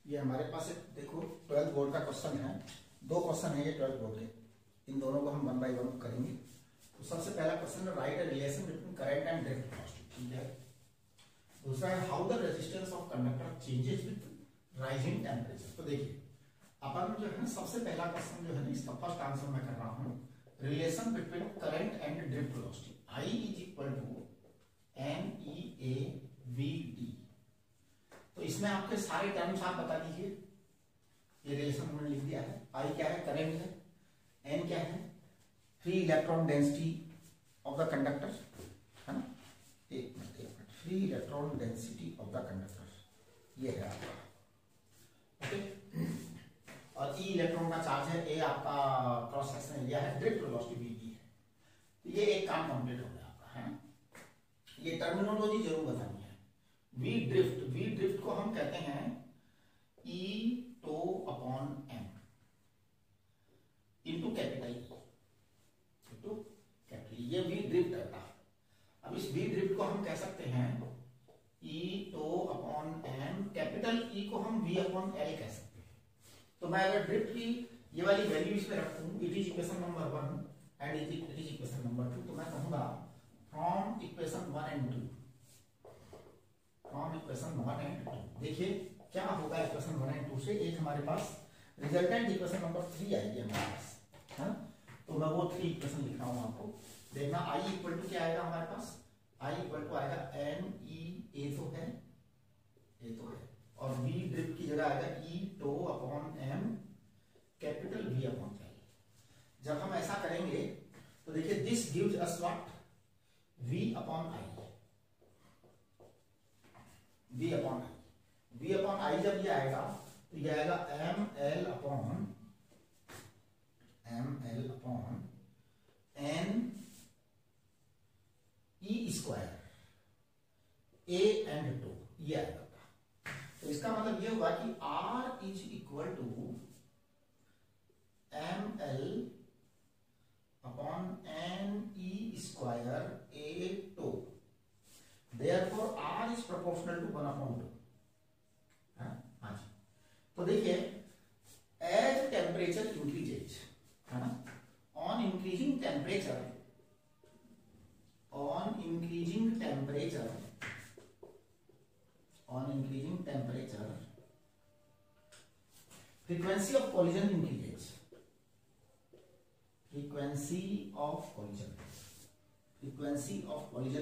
ये हमारे पास एक देखो 12th बोर्ड का क्वेश्चन है, दो क्वेश्चन है ये 12th बोर्ड के, इन दोनों को हम 1 बाय 1 करेंगे। तो सबसे पहला क्वेश्चन है right a relation between current and drift velocity, ठीक है। दूसरा है how the resistance of conductor changes with rising temperature. तो देखिए अपन जो है सबसे पहला क्वेश्चन जो है ना इसका फर्स्ट आंसर मैं कर रहा हूँ, relation between current and drift velocity I is equal to NEAVD। तो इसमें आपके सारे टर्म्स आप बता दीजिए, ये रिलेशन हमने लिख दिया है। I क्या है, करंट है, N क्या है, free electron density of the conductor, है ना, एक minute, free electron density of the conductor, ये है आपका, ओके। और E इलेक्ट्रॉन का चार्ज है, A आपका क्रॉस सेक्शन एरिया है, ड्रिफ्ट वेलोसिटी VD है। तो ये एक काम कंप्लीट हो गया आपका, है ना। ये टर्मिनोलॉजी जरूर बतानी है। वी ड्रिफ्ट को हम कहते हैं E to upon M into capital ये वी ड्रिफ्ट रहता है। अब इस वी ड्रिफ्ट को हम कह सकते हैं E to upon M, capital E को हम V अपॉन L कह सकते हैं। तो मैं अगर ड्रिफ्ट की ये वाली वैल्यू इसमें रखूं, it is equation number 1 and it is equation number 2, तो मैं कहूंगा from equation 1 and 2, from equation 1 and 2। देखिए क्या होगा इक्वेशन 1 एंड 2 से, एक हमारे पास रिजल्टेंट इक्वेशन नंबर 3 आएगी हमारे पास, है ना। तो मैं वो 3 इक्वेशन लिख रहा हूं आपको, देखना I इक्वल टू क्या आएगा हमारे पास, I इक्वल टू आएगा NEA तो है, ये तो है, और V ड्रिफ्ट की जगह आएगा E to upon M capital V upon L। जब हम ऐसा करेंगे तो देखिए this gives us what, V upon I, V upon I, V upon I जब ये आएगा तो ये आएगा ML upon N E square A and tau, ये आएगा। तो इसका मतलब ये होगा कि R is equal to ML upon N E square A tau, therefore R is proportional to 1 upon 2, हाँ जी। तो देखिए एज टेम्परेचर इंक्रीजेज, है ना, on increasing temperature frequency of collision increases, frequency of collision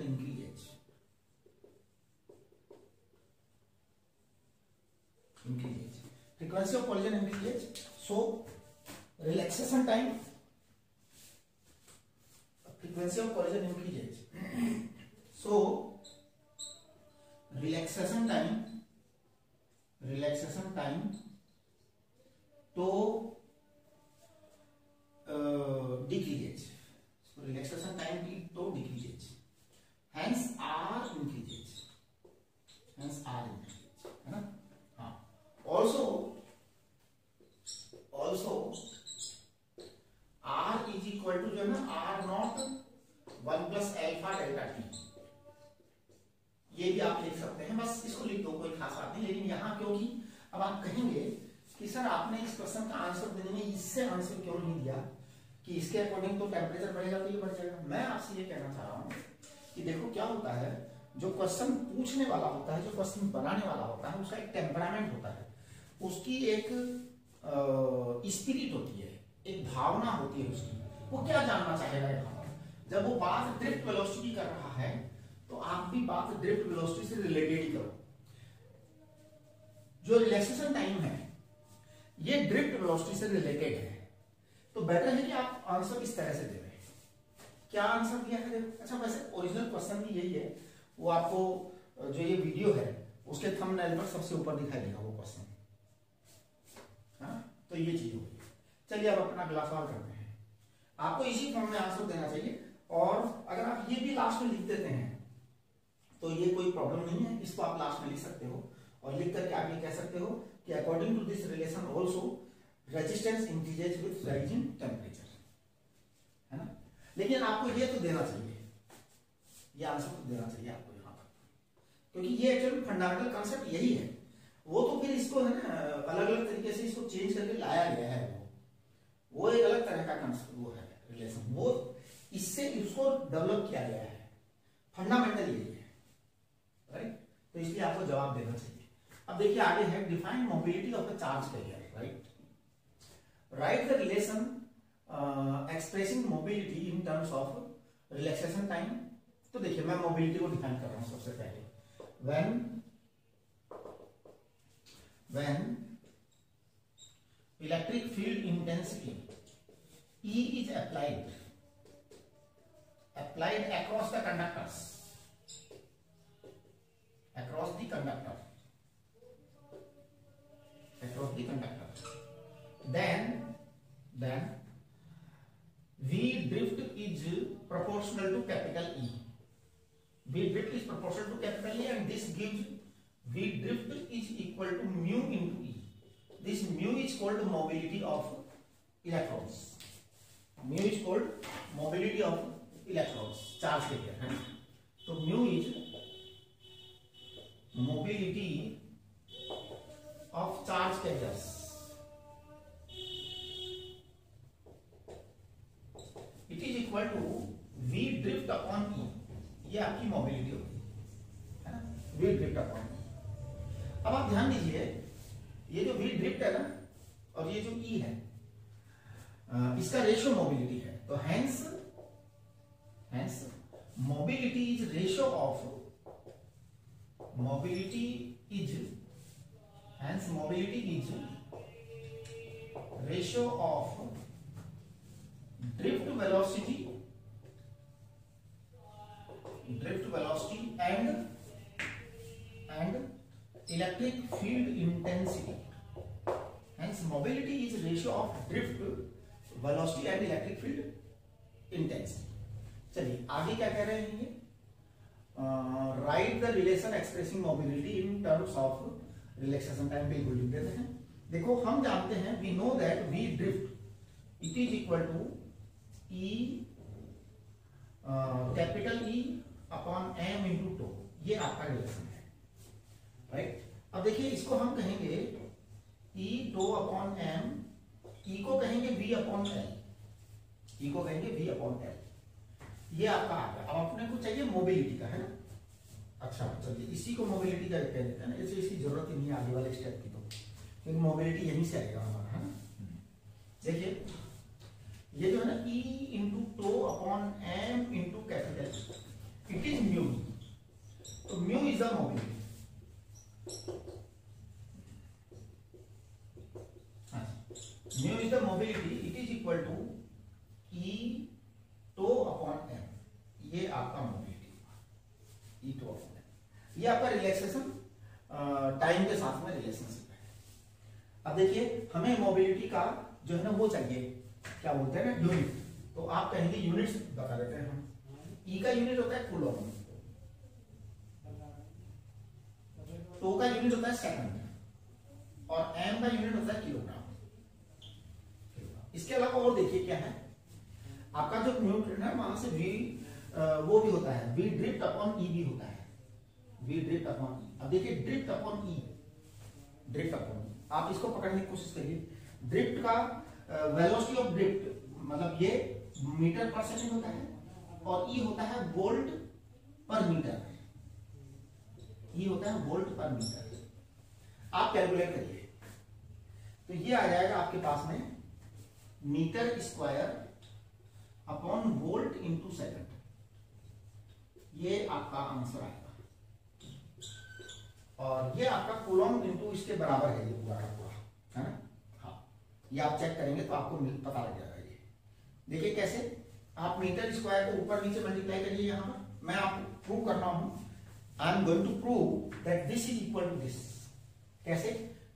increases, frequency of collision increases, so relaxation time, frequency of collision increases, so relaxation time to decreases, so relaxation time to decreases, hence R increases, है ना। हाँ, also R is equal to जो है ना R naught 1 plus alpha delta T, ये भी आप लिख सकते हैं, बस इसको लिख दो, कोई खास बात नहीं। लेकिन यहाँ क्योंकि अब आप कहेंगे कि सर आपने इस क्वेश्चन का आंसर देने में इससे आंसर क्यों नहीं दिया कि इसके अकॉर्डिंग तो टेम्परेचर बढ़ेगा तो ये बढ़ जाएगा। मैं आपसे ये कहना चाह रहा हूँ कि देखो क्या होता है, जो क्वेश्चन पूछने वाला होता है, जो क्वेश्चन बनाने वाला होता है, उसका एक टेम्परामेंट होता है, उसकी एक स्पिरिट होती है, एक भावना होती है उसकी, वो क्या जानना चाहेगा यहाँ पर। जब वो बात ड्रिफ्ट वेलोसिटी कर रहा है तो आप भी बात ड्रिफ्ट वेलोसिटी से रिलेटेड ही करो। जो रिलैक्सेशन टाइम है ये ड्रिफ्ट वेलोसिटी से रिलेटेड है, तो बेटर है कि आप आंसर इस तरह से दे रहे हैं। क्या आंसर दिया है देखो। अच्छा वैसे ओरिजिनल क्वेश्चन भी यही है, वो आपको जो ये वीडियो है उसके थंबनेल पर सबसे ऊपर दिखाई देगा वो क्वेश्चन, हाँ। तो ये चीज होगी। चलिए अब अपना अगला सवाल करते हैं। आपको इसी फॉर्म में आंसर देना चाहिए, और अगर आप ये भी लास्ट में लिख देते हैं तो ये कोई प्रॉब्लम नहीं है, इसको आप लास्ट में लिख सकते हो और लिख करके आप ये कह सकते हो कि according to this relation also resistance increases with rising temperature, है ना। लेकिन आपको ये तो देना चाहिए, ये आंसर तो देना चाहिए आपको यहाँ पर, क्योंकि ये एक्चुअली फंडामेंटल कॉन्सेप्ट यही है। वो तो फिर इसको है ना चेंज करके लाया गया है वो एक अलग तरह का कंसेप्ट वो है रिलेशन, वो इससे उसको डेवलप किया गया है, फंडामेंटल यही है, राइट। तो इसलिए आपको जवाब देना चाहिए। अब देखिए आगे है define mobility of a charge carrier, right. Right the relation expressing mobility in terms of relaxation time. तो देखिए मैं मोबिलिटी को डिफाइन कर रहा हूं सबसे पहले। when electric field intensity E is applied across the conductors, then V drift is proportional to capital E. V drift is proportional to capital E, and this gives V drift is equal to mu into E. This mu is called mobility of electrons. Mu is called mobility of electrons, charge carrier है। तो mu is mobility of charge carriers. It is equal to V drift upon E. ये आपकी mobility होगी, है ना, V drift upon E। अब आप ध्यान दीजिए, ये जो V drift है ना और ये जो E है, इसका रेशियो मोबिलिटी है। तो hence mobility is ratio of ratio of drift velocity and electric field intensity. Hence mobility is ratio of drift velocity and electric field intensity. चलिए आगे क्या कह रहे हैं ये, right the relation expressing mobility in terms of relaxation time. बिल्कुल लिख देते हैं। देखो हम जानते हैं, we know that V drift it is equal to E capital E upon M into tau. ये आपका रिलेशन है, राइट। अब देखिए इसको हम कहेंगे ई टो अपॉन एम, ई को कहेंगे वी अपॉन एल, ये आपका आ गया। अब अपने को चाहिए मोबिलिटी का, है ना। अच्छा चलिए इसी को मोबिलिटी का कह देते हैं ना, इससे इसकी जरूरत ही नहीं है आगे वाले स्टेप की, तो क्योंकि मोबिलिटी यहीं से आएगा हमारा, है ना। देखिए ये जो है ना E into tau upon M into capital, it is mu. तो mu is the mobility, mu is the mobility, it is equal to E tau upon M. ये आपका mobility, E tau upon M. ये आपका relaxation time के साथ में relationship है। अब देखिए हमें मोबिलिटी का जो है ना वो चाहिए, क्या बोलते हैं ना, यूनिट। तो आप कहेंगे यूनिट्स बता देते हैं हम। ई का यूनिट होता है कूलॉम, टो का यूनिट होता है सेकंड, और एम का यूनिट होता है किलोग्राम। इसके अलावा और देखिए क्या है, आपका जो न्यूटन है वहां से वी वो भी होता है, वी ड्रिफ्ट अपॉन ई भी होता है, वी ड्रिफ्ट अपॉन ई। अब देखिए ड्रिफ्ट अपॉन ई, आप इसको पकड़ने की कोशिश करिए। ड्रिफ्ट का वेलोसिटी ऑफ ड्रिफ्ट मतलब ये मीटर पर सेकंड होता है, और ई होता है वोल्ट पर मीटर, ई होता है वोल्ट पर मीटर। आप कैलकुलेट करिए तो ये आ जाएगा आपके पास में metre square upon volt into second. ये आपका आंसर आएगा, और ये आपका कूलॉम इंटू इसके बराबर है, ये पूरा का पूरा, है ना। हाँ ये आप चेक करेंगे तो आपको पता लग जाएगा। ये देखिए कैसे, आप मीटर स्क्वायर को ऊपर नीचे मल्टीप्लाई करिए। यहां पर मैं आपको प्रूव करना हूं, I am going to prove that this is equal to this. कैसे,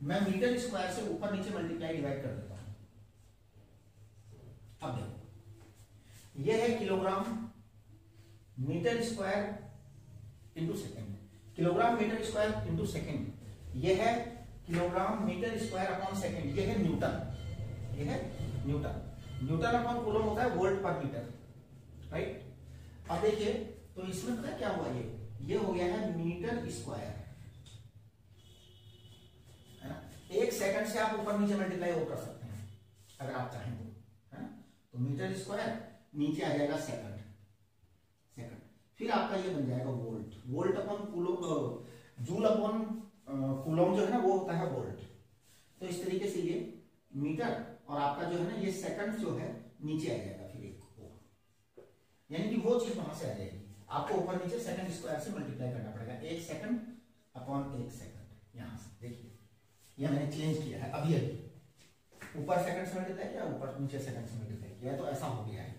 मैं मीटर स्क्वायर से ऊपर नीचे मल्टीप्लाई डिवाइड कर देता हूं। अब देखो ये है kilogram metre square into second, kilogram metre square into second. ये है kilogram metre square upon second. ये है न्यूटन, ये है न्यूटन। न्यूटन अपॉन कूलम होता है वोल्ट पर मीटर, राइट। अब देखिए तो इसमें पता है क्या हुआ, ये हो गया है मीटर स्क्वायर, है ना। एक सेकंड से आप ऊपर नीचे मल्टीप्लाई और कर सकते हैं अगर आप चाहें तो, है ना। तो मीटर स्क्वायर नीचे आ जाएगा सेकंड, फिर आपका ये बन जाएगा volt. Volt upon coulomb, joule upon coulomb जो है ना वो होता है वोल्ट। तो इस तरीके से ये मीटर और आपका जो है ना ये सेकंड जो है नीचे आ जाएगा फिर एक और, यानी कि वो चीज वहां से आ जाएगी। आपको ऊपर नीचे सेकंड स्क्वायर से मल्टीप्लाई करना पड़ेगा, 1 सेकंड अपॉन 1 सेकंड। यहां से देखिए ये मैंने चेंज किया है अभी ऊपर सेकंड से मल्टीप्लाई किया, ऊपर नीचे सेकंड से मल्टीप्लाई किया, तो ऐसा हो गया है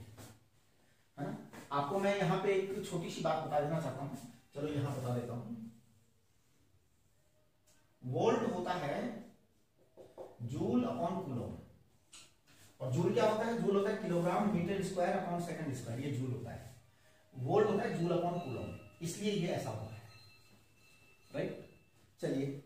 ना। आपको मैं यहाँ पे एक छोटी सी बात बता देना चाहता हूँ, चलो यहाँ बता देता हूँ। वोल्ट होता है जूल अपॉन कूलोम, और जूल क्या होता है? जूल होता है kilogram metre square upon second square, ये जूल होता है। वोल्ट होता है जूल अपॉन कूलोम, इसलिए ये ऐसा होता है, राइट। चलिए